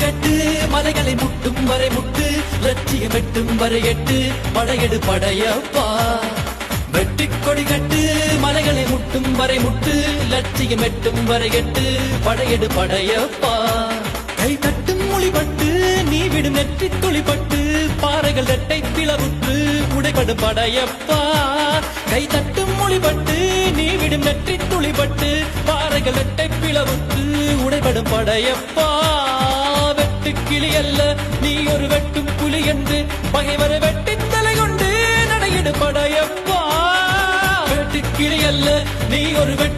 கட்டு மலைகளை முட்டும் வரை முட்டு லட்சியம் வெட்டும் வரை எட்டு படையெடு படையப்பா வெட்டிக் கொடி கட்டு மலைகளை முட்டும் வரை முட்டு லட்சியம் வெட்டும் வரை எட்டு படையெடு படையப்பா கை தட்டும் மொழிபட்டு நீ விடும் நெற்றி துளிப்பட்டு பாறைகள் இரட்டை பிளவுற்று உடைபடும் படையப்பா கை தட்டும் மொழிபட்டு நீ விடும் நெற்றி துளிப்பட்டு பாறைகள் இரட்டை பிளவுற்று உடைபடும் படையப்பா வெட்டு கிளி அல்ல நீ ஒரு வெட்டும் புலி என்று பகைவரை வெட்டி தலை கொண்டு நடையிடு படையப்பா வெட்டு கிளி அல்ல நீ ஒரு வெட்டு